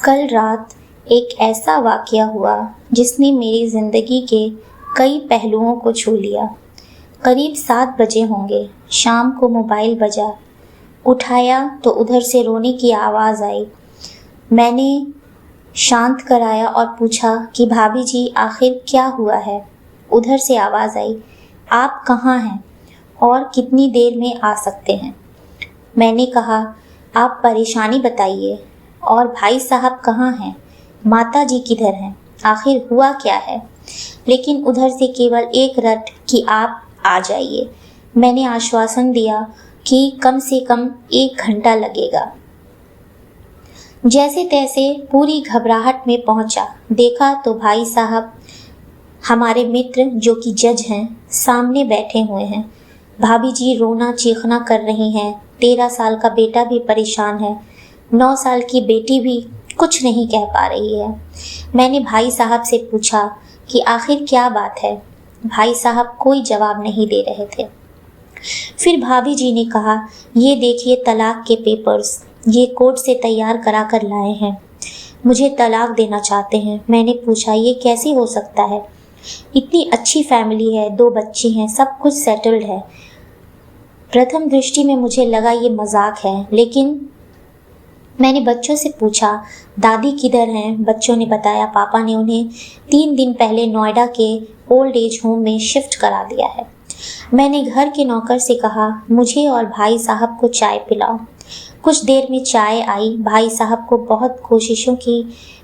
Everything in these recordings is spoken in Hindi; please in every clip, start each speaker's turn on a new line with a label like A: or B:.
A: कल रात एक ऐसा वाक़या हुआ जिसने मेरी ज़िंदगी के कई पहलुओं को छू लिया। करीब 7 बजे होंगे। शाम को मोबाइल बजा। उठाया तो उधर से रोने की आवाज़ आई। मैंने शांत कराया और पूछा कि भाभी जी आखिर क्या हुआ है। उधर से आवाज़ आई, आप कहाँ हैं और कितनी देर में आ सकते हैं। मैंने कहा, आप परेशानी बताइए और भाई साहब कहाँ हैं, माता जी किधर हैं, आखिर हुआ क्या है। लेकिन उधर से केवल एक रट कि आप आ जाइए। मैंने आश्वासन दिया कि कम से कम 1 घंटा लगेगा। जैसे तैसे पूरी घबराहट में पहुंचा। देखा तो भाई साहब, हमारे मित्र जो कि जज हैं, सामने बैठे हुए हैं। भाभी जी रोना चीखना कर रही हैं। 13 साल का बेटा भी परेशान है। 9 साल की बेटी भी कुछ नहीं कह पा रही है। मैंने भाई साहब से पूछा कि आखिर क्या बात है। भाई साहब कोई जवाब नहीं दे रहे थे। फिर भाभी जी ने कहा, ये देखिए तलाक के पेपर्स, ये कोर्ट से तैयार करा कर लाए हैं। मुझे तलाक देना चाहते हैं। मैंने पूछा, ये कैसे हो सकता है? इतनी अच्छी फैमिली है, 2 बच्चे हैं, सब कुछ सेटल्ड है। प्रथम दृष्टि में मुझे लगा ये मजाक है, लेकिन मैंने बच्चों से पूछा, दादी किधर हैं? बच्चों ने बताया, पापा ने उन्हें 3 दिन पहले नोएडा के ओल्ड एज होम में शिफ्ट करा दिया है। मैंने घर के नौकर से कहा, मुझे और भाई साहब को चाय पिलाओ। कुछ देर में चाय आई। भाई साहब को बहुत कोशिशों की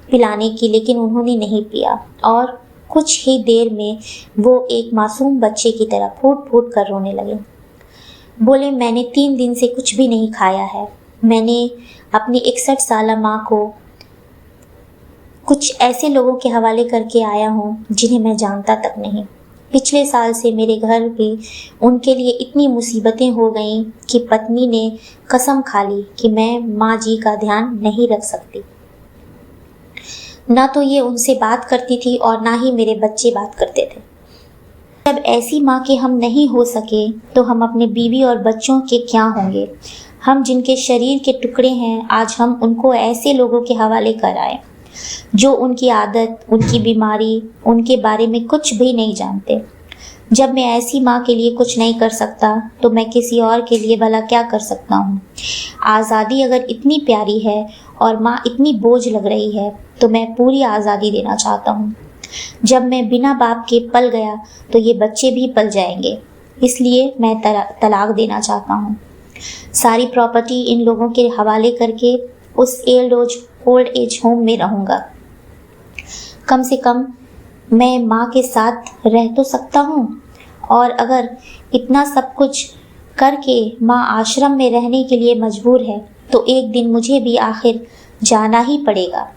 A: पिलाने की, लेकिन उन्होंने नहीं पिया और कुछ ही देर में वो एक मासूम बच्चे की तरह फूट फूट कर रोने लगे। बोले, मैंने 3 दिन से कुछ भी नहीं खाया है। मैंने अपनी 61 साला माँ को कुछ ऐसे लोगों के हवाले करके आया हूँ जिन्हें मैं जानता तक नहीं। पिछले साल से मेरे घर में उनके लिए इतनी मुसीबतें हो गईं कि पत्नी ने कसम खा ली कि मैं माँ जी का ध्यान नहीं रख सकती। ना तो ये उनसे बात करती थी और ना ही मेरे बच्चे बात करते थे। जब ऐसी माँ के हम नहीं हो सके तो हम अपने बीवी और बच्चों के क्या होंगे। हम जिनके शरीर के टुकड़े हैं, आज हम उनको ऐसे लोगों के हवाले कर आए जो उनकी आदत, उनकी बीमारी, उनके बारे में कुछ भी नहीं जानते। जब मैं ऐसी माँ के लिए कुछ नहीं कर सकता तो मैं किसी और के लिए भला क्या कर सकता हूँ। आज़ादी अगर इतनी प्यारी है और माँ इतनी बोझ लग रही है तो मैं पूरी आज़ादी देना चाहता हूँ। जब मैं बिना बाप के पल गया तो ये बच्चे भी पल जाएंगे, इसलिए मैं तलाक देना चाहता हूँ। सारी प्रॉपर्टी इन लोगों के हवाले करके उस ओल्ड एज होम में रहूँगा। कम से कम मैं माँ के साथ रह तो सकता हूँ, और अगर इतना सब कुछ करके माँ आश्रम में रहने के लिए मजबूर है तो एक दिन मुझे भी आखिर जाना ही पड़ेगा।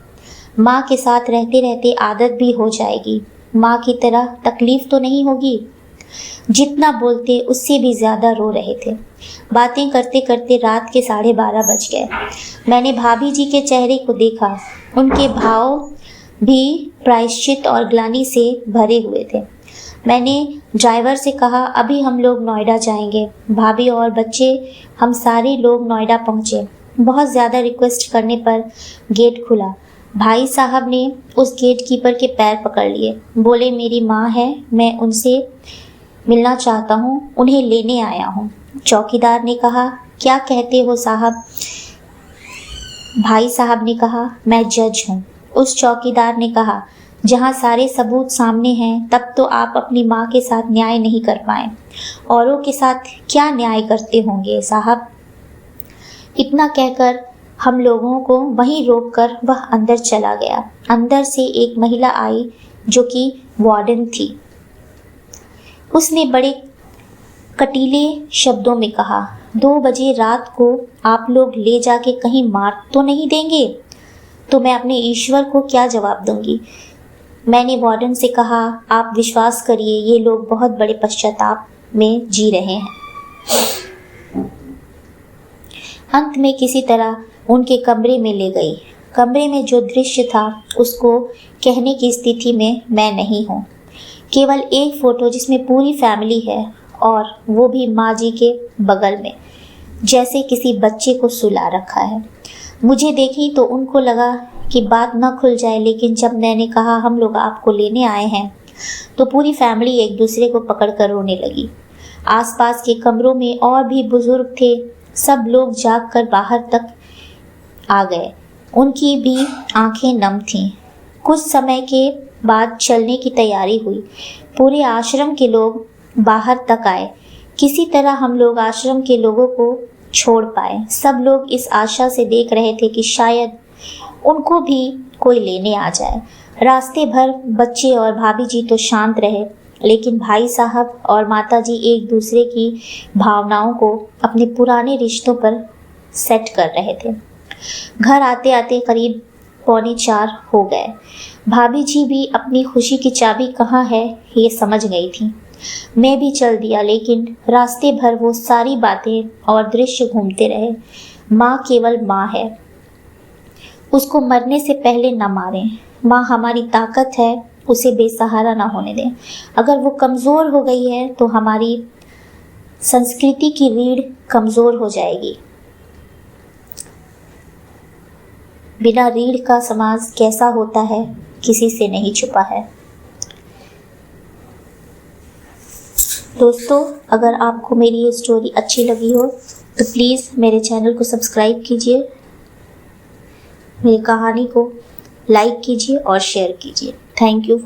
A: माँ के साथ रहते रहते आदत भी हो जाएगी। माँ की तरह तकलीफ तो नहीं होगी। जितना बोलते उससे भी ज़्यादा रो रहे थे। बातें करते करते रात के 12:30 बज गए। मैंने भाभी जी के चेहरे को देखा। उनके भाव भी प्रायश्चित और ग्लानि से भरे हुए थे। मैंने ड्राइवर से कहा, अभी हम लोग नोएडा जाएंगे। भाभी और बच्चे, हम सारे लोग नोएडा पहुँचे। बहुत ज़्यादा रिक्वेस्ट करने पर गेट खुला। भाई साहब ने उस गेट कीपर के पैर पकड़ लिए। बोले, मेरी माँ है, मैं उनसे मिलना चाहता हूँ, उन्हें लेने आया हूँ। चौकीदार ने कहा, क्या कहते हो साहब? भाई साहब ने कहा, मैं जज हूँ। उस चौकीदार ने कहा, जहाँ सारे सबूत सामने हैं तब तो आप अपनी माँ के साथ न्याय नहीं कर पाए, औरों के साथ क्या न्याय करते होंगे साहब। इतना कहकर हम लोगों को वहीं रोककर वह अंदर चला गया। अंदर से एक महिला आई जो कि वार्डन थी। उसने बड़े कटीले शब्दों में कहा, 2 बजे रात को आप लोग ले जाके कहीं मार तो नहीं देंगे? तो मैं अपने ईश्वर को क्या जवाब दूंगी। मैंने वार्डन से कहा, आप विश्वास करिए, ये लोग बहुत बड़े पश्चाताप में जी रहे हैं। अंत में किसी तरह उनके कमरे में ले गई। कमरे में जो दृश्य था उसको कहने की स्थिति में मैं नहीं हूँ। केवल एक फ़ोटो जिसमें पूरी फैमिली है, और वो भी माँ जी के बगल में, जैसे किसी बच्चे को सुला रखा है। मुझे देखी तो उनको लगा कि बात न खुल जाए, लेकिन जब मैंने कहा हम लोग आपको लेने आए हैं तो पूरी फैमिली एक दूसरे को पकड़कर रोने लगी। आसपास के कमरों में और भी बुजुर्ग थे, सब लोग जागकर बाहर तक आ गए। उनकी भी आंखें नम थीं। कुछ समय के बाद चलने की तैयारी हुई। पूरे आश्रम के लोग बाहर तक आए। किसी तरह हम लोग आश्रम के लोगों को छोड़ पाए। सब लोग इस आशा से देख रहे थे कि शायद उनको भी कोई लेने आ जाए। रास्ते भर बच्चे और भाभी जी तो शांत रहे, लेकिन भाई साहब और माता जी एक दूसरे की भावनाओं को अपने पुराने रिश्तों पर सेट कर रहे थे। घर आते आते करीब 3:45 हो गए। भाभी जी भी अपनी खुशी की चाबी कहाँ है ये समझ गई थी। मैं भी चल दिया, लेकिन रास्ते भर वो सारी बातें और दृश्य घूमते रहे। माँ केवल माँ है, उसको मरने से पहले न मारें। माँ हमारी ताकत है, उसे बेसहारा ना होने दें। अगर वो कमज़ोर हो गई है तो हमारी संस्कृति की रीढ़ कमज़ोर हो जाएगी। बिना रीढ़ का समाज कैसा होता है, किसी से नहीं छुपा है। दोस्तों, अगर आपको मेरी ये स्टोरी अच्छी लगी हो तो प्लीज़ मेरे चैनल को सब्सक्राइब कीजिए, मेरी कहानी को लाइक कीजिए और शेयर कीजिए। Thank you.